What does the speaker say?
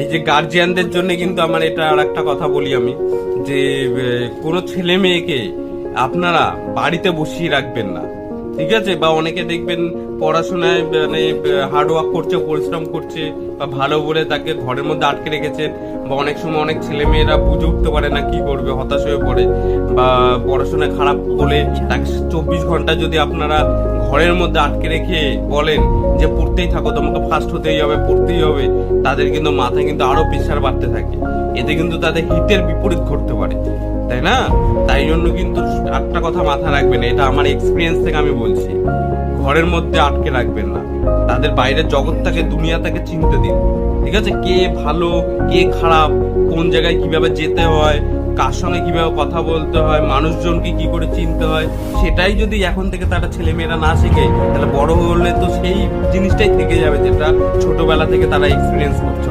এই যে গার্জিয়ানদের জন্য কিন্তু আমার এটা আর একটা কথা বলি আমি, যে কোনো ছেলে মেয়েকে আপনারা বাড়িতে বসিয়ে রাখবেন না, ঠিক আছে? বা অনেকে দেখবেন পড়াশোনায় মানে হার্ডওয়ার্ক করছে, পরিশ্রম করছে, বা ভালো বলে তাকে ঘরের মধ্যে আটকে রেখেছেন, বা অনেক সময় অনেক ছেলে মেয়েরা বুঝে উঠতে পারে না কি করবে, হতাশ হয়ে পড়ে, বা পড়াশোনা খারাপ বলে তাকে 24 ঘন্টা যদি আপনারা ঘরের মধ্যে আটকে রেখে বলেন যে পড়তেই থাকো, তোমাকে ফার্স্ট হতেই হবে, পড়তেই হবে, তাদের কিন্তু মাথায় কিন্তু আরো প্রেশার বাড়তে থাকে। এতে কিন্তু তাদের হিতের বিপরীত ঘটতে পারে, তাই না? তাই জন্য কিন্তু একটা কথা মাথায় রাখবেন, এটা আমার এক্সপিরিয়েন্স থেকে আমি বলছি, ঘরের মধ্যে আটকে রাখবেন না, তাদের বাইরের জগৎটাকে, দুনিয়াটাকে চিনতে দিন, ঠিক আছে? কে ভালো, কে খারাপ, কোন জায়গায় কিভাবে যেতে হয়, কার সঙ্গে কিভাবে কথা বলতে হয়, মানুষজনকে কি করে চিনতে হয়, সেটাই যদি এখন থেকে তারা ছেলেমেয়েরা না শিখে, তাহলে বড় হলে তো সেই জিনিসটাই থেকে যাবে যেটা ছোটবেলা থেকে তারা এক্সপিরিয়েন্স করছে।